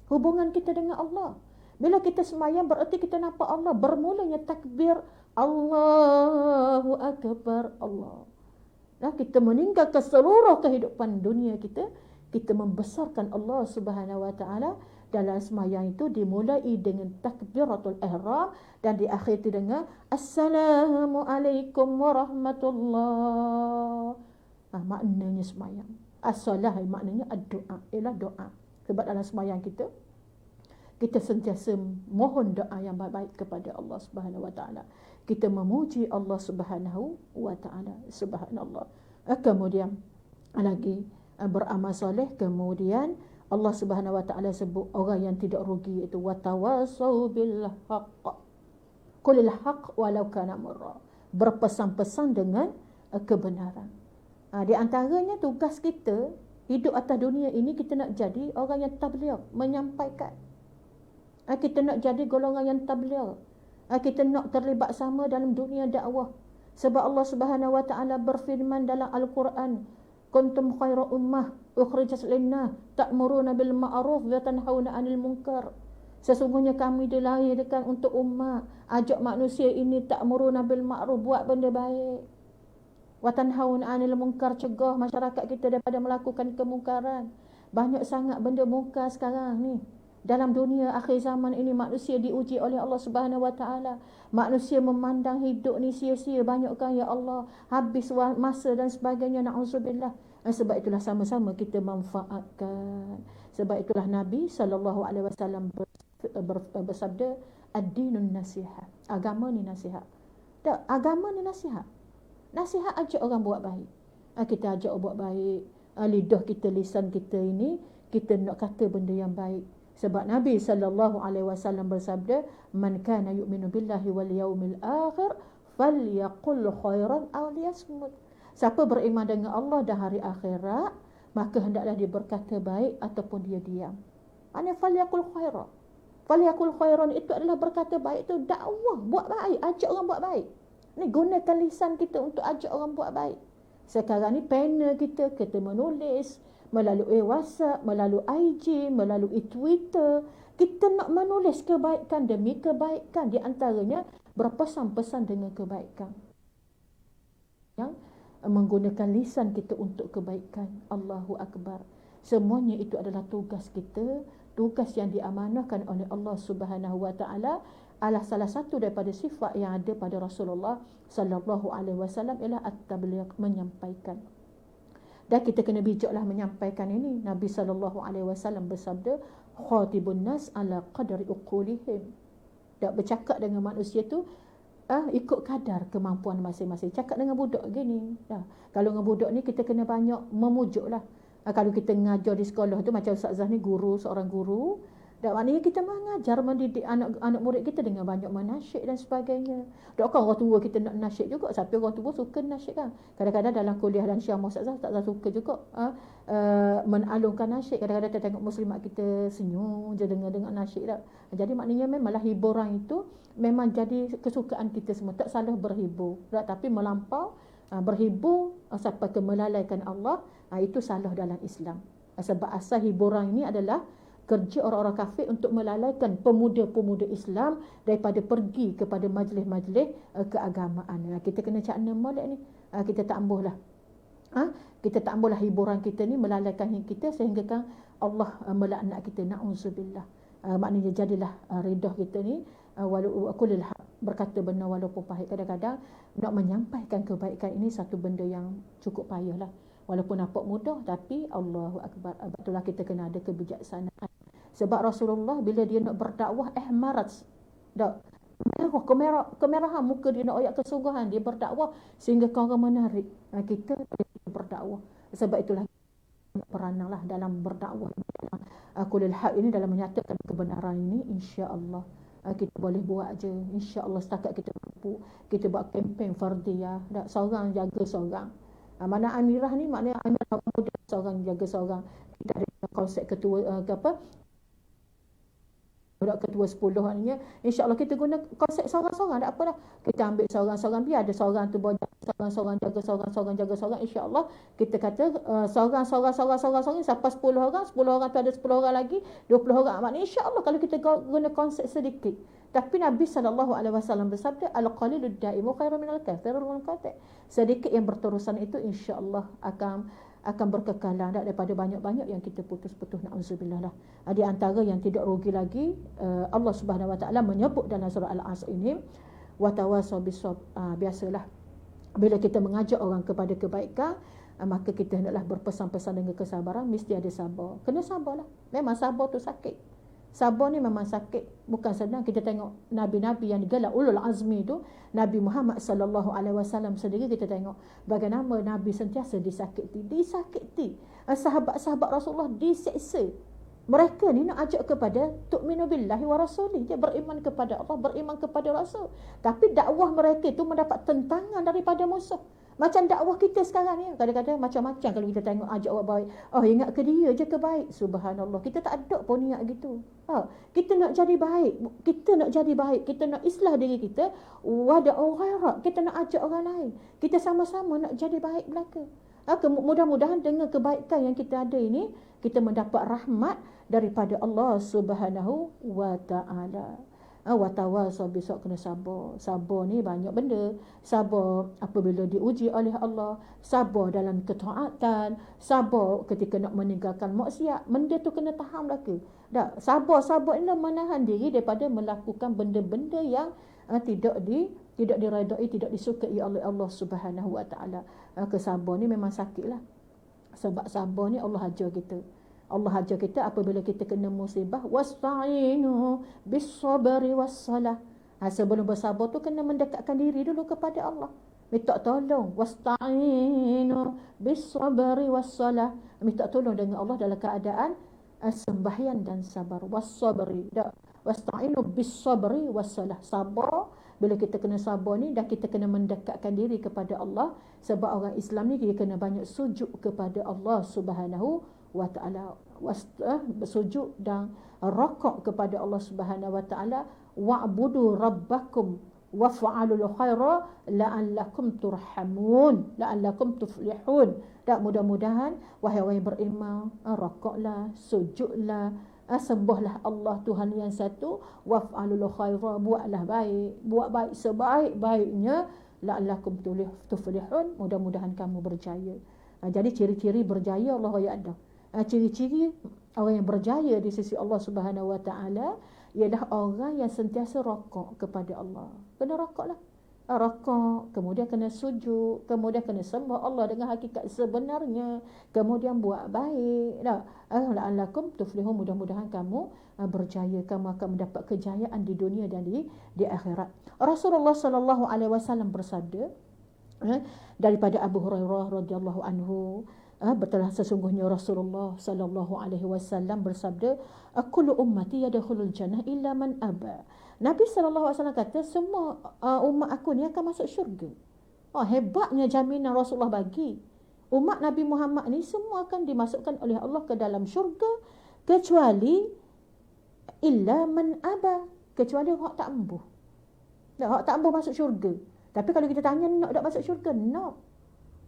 Hubungan kita dengan Allah. Bila kita sembahyang berarti kita nampak Allah. Bermulanya takbir, Allahu Akbar, Allah. Kita meninggalkan seluruh kehidupan dunia kita. Kita membesarkan Allah Subhanahu Wa Taala. Dalam sembahyang itu dimulai dengan takbiratul ihram dan diakhiri dengan Assalamualaikum warahmatullah. Maknanya sembahyang. As-salah maknanya ad-doa, ialah doa. Sebab dalam sembahyang kita sentiasa mohon doa yang baik-baik kepada Allah Subhanahu Wa Taala. Kita memuji Allah Subhanahu Wa Taala. Subhanallah. Kemudian lagi beramal soleh. Kemudian Allah Subhanahu Wa Taala sebut orang yang tidak rugi, itu watawasau bil haqq. Qulil haqq walau kana murra. Berpesan-pesan dengan kebenaran. Di antaranya tugas kita hidup atas dunia ini, kita nak jadi orang yang tabligh, menyampaikan. Kita nak jadi golongan yang tabligh. Kita nak terlibat sama dalam dunia dakwah. Sebab Allah Subhanahu Wa Taala berfirman dalam Al-Quran, kuntum khairu ummah ukhrijat lin-nas ta'muruna bil ma'ruf wa tanhauna 'anil munkar. Sesungguhnya kami dilahirkan untuk umat, ajak manusia ini ta'muruna bil ma'ruf, buat benda baik. Wa tanhauna 'anil munkar, cegah masyarakat kita daripada melakukan kemungkaran. Banyak sangat benda mungkar sekarang ni. Dalam dunia akhir zaman ini, manusia diuji oleh Allah Subhanahu Wa Taala. Manusia memandang hidup ni sia-sia, banyakkan ya Allah, habis masa dan sebagainya. Na'udzubillah. Sebab itulah sama-sama kita manfaatkan. Sebab itulah Nabi SAW bersabda, ad-dinun nasihat. Agama ni nasihat. Tak, agama ni nasihat. Nasihat ajak orang buat baik. Kita ajak buat baik. Lidah kita, lisan kita ini, kita nak kata benda yang baik. Sebab Nabi SAW bersabda, man kana yu'minu billahi wal yaumil akhir falyaqul khairan aw liyasmut. Siapa beriman dengan Allah dan hari akhirat, maka hendaklah dia berkata baik ataupun dia diam. Falyaqul khairan. Falyaqul khairan itu adalah berkata baik, itu dakwah, buat baik, ajak orang buat baik. Ni gunakan lisan kita untuk ajak orang buat baik. Sekarang ni panel kita menulis melalui WhatsApp, melalui IG, melalui Twitter. Kita nak menulis kebaikan demi kebaikan. Di antaranya berpesan-pesan dengan kebaikan. Yang menggunakan lisan kita untuk kebaikan. Allahu Akbar. Semuanya itu adalah tugas kita, tugas yang diamanahkan oleh Allah Subhanahu wa taala. Adalah salah satu daripada sifat yang ada pada Rasulullah sallallahu alaihi wasallam ialah at-tabligh, menyampaikan. Dan kita kena bijaklah menyampaikan ini. Nabi sallallahu alaihi wasallam bersabda, khatibun nas ala qadri uqulihim. Tak bercakap dengan manusia tu ikut kadar kemampuan masing-masing. Cakap dengan budak gini. Kalau dengan budak ni kita kena banyak memujuk lah. Kalau kita mengajar di sekolah tu macam Ustazah ni guru, seorang guru. Dan maknanya kita mengajar, mendidik anak murid kita dengan banyak menasyid dan sebagainya. Tak kan orang tua kita nak nasyid juga. Siapa orang tua suka nasyid kan. Kadang-kadang dalam kuliah dan syiamah Ustazah suka juga menalungkan nasyid. Kadang-kadang kita tengok muslimat kita senyum je dengar nasyid tak. Jadi maknanya memanglah hiburan itu memang jadi kesukaan kita semua. Tak salah berhibur. Tapi melampau berhibur sampai ke melalaikan Allah, itu salah dalam Islam. Sebab asal hiburan ini adalah kerja orang-orang kafir untuk melalaikan pemuda-pemuda Islam daripada pergi kepada majlis-majlis keagamaan. Kita kena cakna molek ni. Kita tak ambuhlah. Kita tak ambuhlah hiburan kita ni melalaikan kita sehingga kan Allah melaknat kita. Na'udzubillah. Maknanya jadilah redah kita ni kulil haq, berkata benar walaupun pahit. Kadang-kadang nak menyampaikan kebaikan ini satu benda yang cukup payahlah. Walaupun nampak mudah, tapi Allahu Akbar. Betullah kita kena ada kebijaksanaan. Sebab Rasulullah bila dia nak berdakwah marat. Kemerahan muka dia nak ayat kesungguhan. Dia berdakwah sehingga orang menarik. Kita berdakwah. Sebab itulah perananlah dalam berdakwah. Kulil haq ini dalam menyatakan kebenaran ini, insya-Allah kita boleh buat aja. Insya-Allah setakat kita mampu. Kita buat kempen fardiyah. Seorang jaga seorang. Mana amirah ni maknanya amirah muda, seorang jaga seorang. Kita ada konsep ketua ketua 10 maknanya insya-Allah kita guna konsep seorang-seorang, tak apalah. Kita ambil seorang-seorang, biar ada seorang tu bawa seorang-seorang jaga seorang, insya-Allah kita kata seorang sampai 10 orang tu ada 10 orang lagi, 20 orang. Maknanya insya-Allah kalau kita guna konsep sedikit. Tapi Nabi SAW bersabda, al-qalilud da'imu khairun minal katsiril munqati'. Sedikit yang berterusan itu insya-Allah akan berkekalan daripada banyak-banyak yang kita putus-putus. Na'udzubillah lah. Di antara yang tidak rugi lagi, Allah Subhanahu wa taala menyebut dalam surah Al-Asr ini, wa tawassaw bis-sabr. Biasalah bila kita mengajak orang kepada kebaikan, maka kita hendaklah berpesan-pesan dengan kesabaran. Mesti ada sabar. Kena sabarlah. Memang sabar tu sakit. Sabar ni memang sakit, bukan senang. Kita tengok nabi-nabi yang digelar ulul azmi tu, Nabi Muhammad sallallahu alaihi wasallam sendiri, kita tengok bagaimana nabi sentiasa disakiti. Sahabat-sahabat Rasulullah diseksa. Mereka ni nak ajak kepada tu'minu billahi wa rasulih, dia beriman kepada Allah, beriman kepada Rasul. Tapi dakwah mereka itu mendapat tentangan daripada musuh. Macam dakwah kita sekarang ni, kadang-kadang macam-macam kalau kita tengok ajak orang baik. Ingat ke dia je ke baik. Subhanallah, kita tak ada pun niat gitu. Kita nak jadi baik, kita nak islah diri kita, wada'u ghairak, kita nak ajak orang lain. Kita sama-sama nak jadi baik belaka. Mudah-mudahan dengan kebaikan yang kita ada ini, kita mendapat rahmat daripada Allah Subhanahu wa taala. Wa tawassaw bis-sabr, kena sabar. Sabar ni banyak benda. Sabar apabila diuji oleh Allah, sabar dalam ketaatan, sabar ketika nak meninggalkan maksiat. Benda tu kena tahan belaka. Sabar ini menahan diri daripada melakukan benda-benda yang tidak diredai, tidak disukai oleh Allah Subhanahu wa taala. Kesabar ni memang sakitlah. Sebab sabar ni Allah ajar kita. Allah ajar kita apabila kita kena musibah, wasta'inu bis-sabri was-salah. Sebelum bersabar tu kena mendekatkan diri dulu kepada Allah. Minta tolong, wasta'inu bis-sabri was-salah. Minta tolong dengan Allah dalam keadaan sembahyang dan sabar. Was-sabri, wasta'inu bis-sabri was-salah. Sabar. Bila kita kena sabar ni, dan kita kena mendekatkan diri kepada Allah. Sebab orang Islam ni dia kena banyak sujud kepada Allah Subhanahu wa ta'ala, sujud dan rakaat kepada Allah Subhanahu wa ta'ala. Wa'budu rabbakum waf'alul khaira la'allakum turhamun, la'allakum tuflihun. Dan mudah-mudahan wahai orang yang beriman, rakaatlah, sujudlah, sembahlah Allah Tuhan yang satu, waf'alul khaira, buat baik sebaik-baiknya la'allakum tuflihun, mudah-mudahan kamu berjaya. Jadi ciri-ciri berjaya Allah ya ada. Ciri-ciri orang yang berjaya di sisi Allah Subhanahu Wa Taala ialah orang yang sentiasa rokok kepada Allah. Kena rokoklah. Rokok, kemudian kena sujud, kemudian kena sembah Allah dengan hakikat sebenarnya, kemudian buat baik. La'allakum tuflihun, mudah-mudahan kamu berjaya, kamu akan mendapat kejayaan di dunia dan di akhirat. Rasulullah sallallahu alaihi wasallam bersabda daripada Abu Hurairah radhiyallahu anhu, betul sesungguhnya Rasulullah sallallahu alaihi wasallam bersabda, kullu ummati yadkhulul jannah illa man aba. Nabi sallallahu alaihi wasallam kata semua umat aku ni akan masuk syurga. Hebatnya jaminan Rasulullah bagi. Umat Nabi Muhammad ni semua akan dimasukkan oleh Allah ke dalam syurga kecuali illa man aba, kecuali hak tak ambuh. Hak tak ambuh masuk syurga. Tapi kalau kita tanya nak tak masuk syurga, no.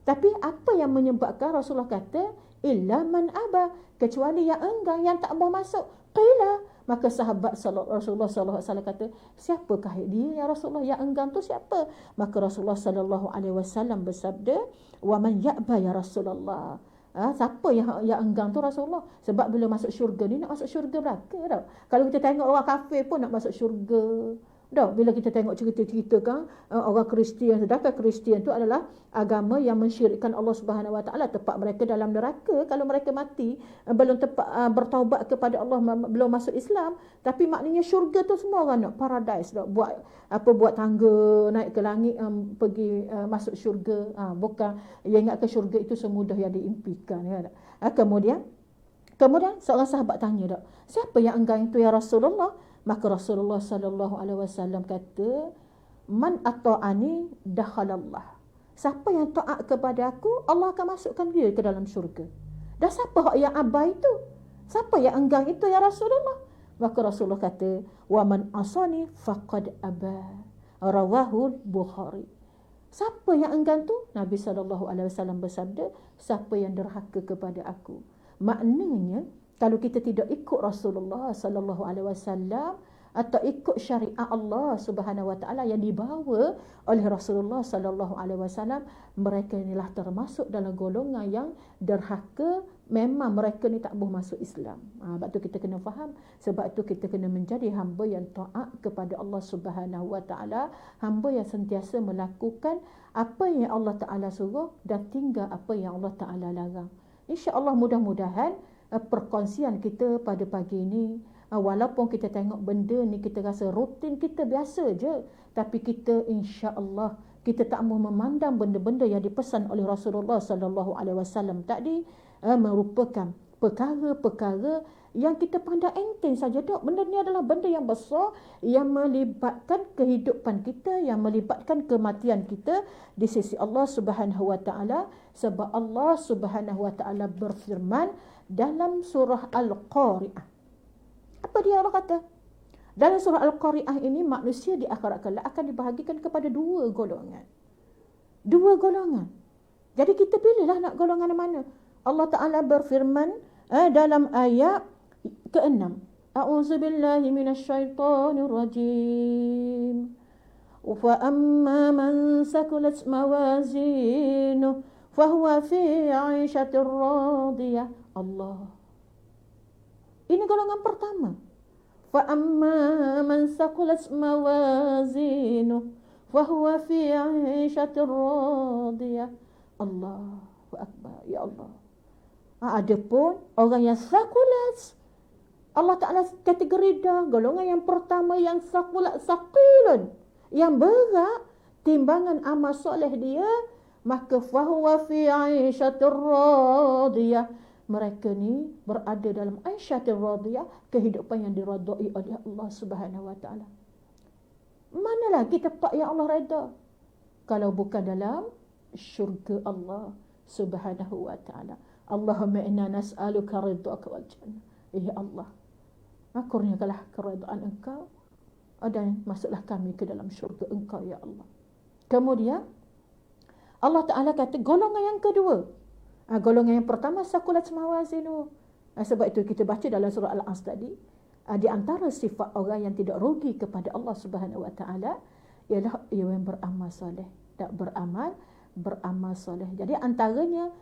Tapi apa yang menyebabkan Rasulullah kata illa man aba, kecuali yang enggan, yang tak mau masuk? Qila, maka sahabat Rasulullah sallallahu alaihi wasallam kata, siapakah dia ya Rasulullah yang enggan tu siapa? Maka Rasulullah sallallahu alaihi wasallam bersabda, wa man ya'ba ya Rasulullah. Siapa yang enggan tu Rasulullah? Sebab bila masuk syurga ni nak masuk syurga belaka tau. Kalau kita tengok orang kafir pun nak masuk syurga. Bila kita tengok cerita-cerita kan orang Kristian, sedangkan Kristian itu adalah agama yang mensyirikkan Allah Subhanahu Wa Taala, tempat mereka dalam neraka kalau mereka mati belum bertaubat kepada Allah, belum masuk Islam. Tapi maknanya syurga tu semua orang nak paradise, buat tangga naik ke langit, pergi masuk syurga. Bukan yang ingat ke syurga itu semudah yang diimpikan kan. Kemudian seorang sahabat tanya, siapa yang enggan itu ya Rasulullah? Maka Rasulullah sallallahu alaihi wasallam kata, man ata'ani dakhalallah. Siapa yang taat kepada aku, Allah akan masukkan dia ke dalam syurga. Dan siapa yang abai itu? Siapa yang enggan itu ya Rasulullah? Maka Rasulullah kata, wa man asani faqad aba. Rawahu Bukhari. Siapa yang enggan tu? Nabi sallallahu alaihi wasallam bersabda, siapa yang derhaka kepada aku. Maknanya kalau kita tidak ikut Rasulullah sallallahu alaihi wasallam atau ikut syariat Allah Subhanahu Wa Taala yang dibawa oleh Rasulullah sallallahu alaihi wasallam, mereka inilah termasuk dalam golongan yang derhaka. Memang mereka ni tak boleh masuk Islam. Sebab tu kita kena faham, sebab tu kita kena menjadi hamba yang taat kepada Allah Subhanahu Wa Taala, hamba yang sentiasa melakukan apa yang Allah Taala suruh dan tinggal apa yang Allah Taala larang. Insya-Allah mudah-mudahan perkongsian kita pada pagi ini, walaupun kita tengok benda ni kita rasa rutin kita biasa je, tapi kita insya-Allah kita tak mahu memandang benda-benda yang dipesan oleh Rasulullah sallallahu alaihi wasallam tadi merupakan perkara-perkara yang kita pandang enteng saja. Benda ni adalah benda yang besar yang melibatkan kehidupan kita, yang melibatkan kematian kita di sisi Allah Subhanahu Wa Taala. Sebab Allah Subhanahu Wa Taala berfirman dalam surah Al-Qari'ah. Apa dia Allah kata? Dalam surah Al-Qari'ah ini manusia di akhirat kelak akan dibahagikan kepada dua golongan. Dua golongan. Jadi kita pilihlah nak golongan mana. Allah Ta'ala berfirman dalam ayat ke-6. A'udzubillahi minasyaitonir rajim. Wa amma man sakulat mawazinuh fahuwa fi 'aishatir radiyah. Allah. Ini golongan pertama. Fa amma man saqulat mawazinuh fa huwa fi 'aishatir radiyah. Allahu akbar, ya Allah. Adapun orang yang saqulat, Allah Taala kategori dah golongan yang pertama yang saqulat saqilun, yang berat timbangan amal soleh dia, maka fa huwa fi 'aishatir radiyah. Mereka ni berada dalam aisyatul radiyah, kehidupan yang diredai oleh Allah Subhanahu Wa Taala. Mana lagi tempat yang Allah redha kalau bukan dalam syurga Allah Subhanahu Wa Taala. Allahumma inna nas'aluka ridhaka wal jannah. Ya Allah, kurniakanlah keredaan Engkau dan masuklah kami ke dalam syurga Engkau ya Allah. Kemudian Allah Taala kata golongan yang kedua. Golongan yang pertama sakulat mawazinu. Sebab itu kita baca dalam surah Al-As tadi, di antara sifat orang yang tidak rugi kepada Allah Subhanahu Wa Taala ialah ia yang beramal soleh. tak beramal soleh. Jadi antaranya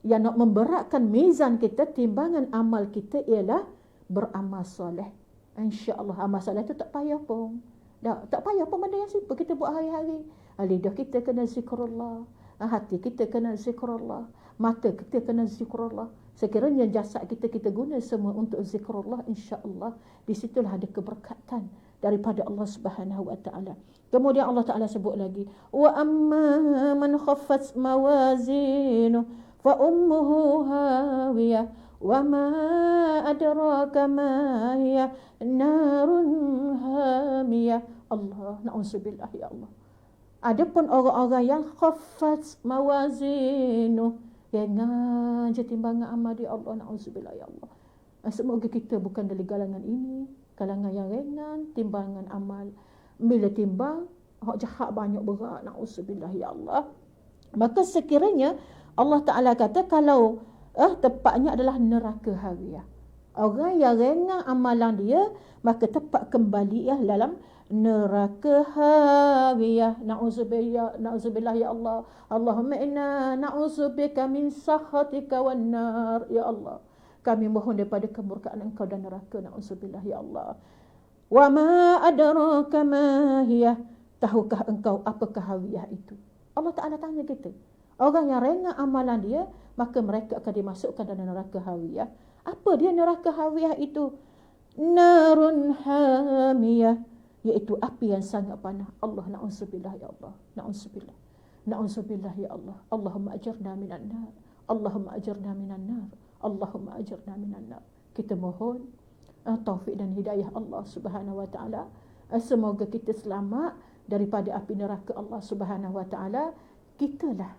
yang nak memberatkan mizan kita, timbangan amal kita ialah beramal soleh. InsyaAllah amal soleh tu tak payah pun. Tak payah pun, benda yang simple kita buat hari-hari. Lidah kita kena zikrullah, hati kita kena zikrullah, mata kita kena zikrullah. Sekiranya jasad kita guna semua untuk zikrullah, insya-Allah di situlah ada keberkatan daripada Allah Subhanahu wa taala. Kemudian Allah Taala sebut lagi, wa amma man khaffat mawazinu fa ummuhu hawiyah wa ma adraka ma hiya narun hamiyah. Allah, na'udzubillah ya Allah. Adapun orang-orang yang khaffat mawazinu, ringan je timbangan amal dia, Allah, na'udzubillah ya Allah. Semoga kita bukan dari kalangan ini, kalangan yang ringan timbangan amal. Bila timbang hak jahat banyak berat, na'udzubillah ya Allah. Maka sekiranya Allah Taala kata kalau tepatnya adalah neraka hawiyah. Orang yang ringan amalan dia, maka tepat kembali dalam neraka hawiyah. Na'udzubillah ya Allah. Allahumma inna na'udzubika min sakhatika wan nar. Ya Allah, kami mohon daripada kemurkaan Engkau dan neraka. Na'udzubillah ya Allah. Wa ma adraka ma hiya. Tahukah engkau apakah hawiyah itu? Allah Taala tanya kita. Orang yang ringan amalan dia, maka mereka akan dimasukkan dalam neraka hawiyah. Apa dia neraka hawiyah itu? Narun hamiyah, iaitu api yang sangat panas. Allah, na'udzubillah ya Allah. Na'udzubillah. Na'udzubillah ya Allah. Allahumma ajirna minan nar. Allahumma ajirna minan nar. Allahumma ajirna minan nar. Kita mohon taufik dan hidayah Allah Subhanahu wa taala. Semoga kita selamat daripada api neraka Allah Subhanahu wa taala. Kitalah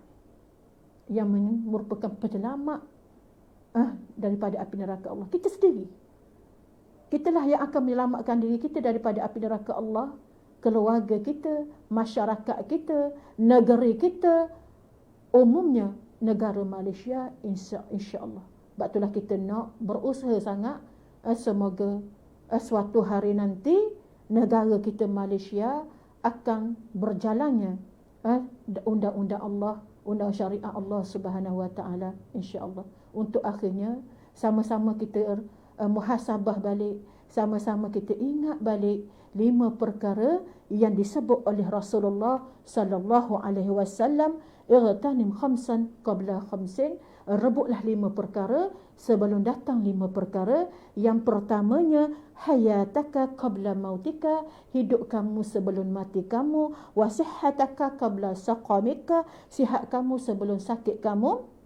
yang merupakan penyelamat daripada api neraka Allah. Kita sendiri. Kitalah yang akan menyelamatkan diri kita daripada api neraka Allah, keluarga kita, masyarakat kita, negeri kita, umumnya negara Malaysia, insya-Allah. Sebab itulah kita nak berusaha sangat, semoga suatu hari nanti negara kita Malaysia akan berjalannya undang-undang Allah, undang syariat Allah Subhanahu wa taala, insya-Allah. Untuk akhirnya sama-sama kita muhasabah balik, sama-sama kita ingat balik 5 perkara yang disebut oleh Rasulullah sallallahu alaihi wasallam, irtanim khamsan qabla khamsin. Rebutlah 5 perkara sebelum datang 5 perkara. Yang pertamanya, hayataka qabla mautika, hidup kamu sebelum mati kamu. Wasihhataka qabla saqamika, sihat kamu sebelum sakit kamu.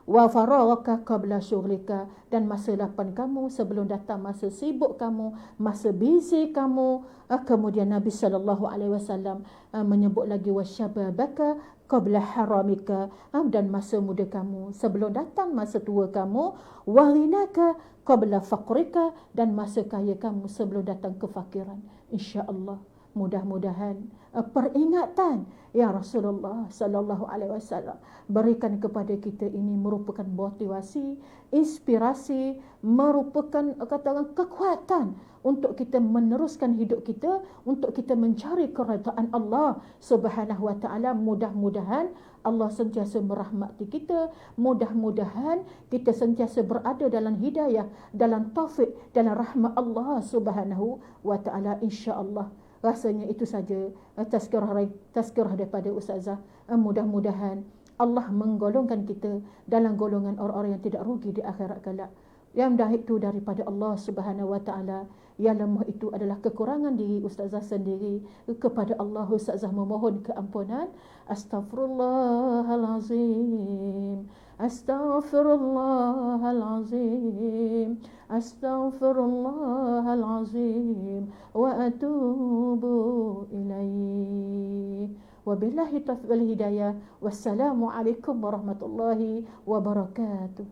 Wa faragaka qabla syughlika, dan masa lapang kamu sebelum datang masa sibuk kamu, masa busy kamu. Kemudian Nabi sallallahu alaihi wasallam menyebut lagi wasyababaka qabla haramika, dan masa muda kamu sebelum datang masa tua kamu. Warinaka qabla faqrika, dan masa kaya kamu sebelum datang kefakiran. Insya-Allah, mudah-mudahan peringatan ya Rasulullah sallallahu alaihi wasallam berikan kepada kita ini merupakan motivasi, inspirasi, merupakan katakan kekuatan untuk kita meneruskan hidup kita, untuk kita mencari keredaan Allah Subhanahu wa taala. Mudah-mudahan Allah sentiasa merahmati kita, mudah-mudahan kita sentiasa berada dalam hidayah, dalam taufik, dalam rahmat Allah Subhanahu wa taala, insya-Allah. Rasanya itu saja tazkirah daripada Ustazah. Mudah-mudahan Allah menggolongkan kita dalam golongan orang-orang yang tidak rugi di akhirat kelak. Yang dah itu daripada Allah Subhanahu wa taala. Yang lemah itu adalah kekurangan diri Ustazah sendiri. Kepada Allah Ustazah memohon keampunan. Astaghfirullahalazim. Astaghfirullahalazim. Astaghfirullahalazim wa atubu ilaih. Wabillahi taufiq wal hidayah. Wassalamualaikum warahmatullahi wabarakatuh.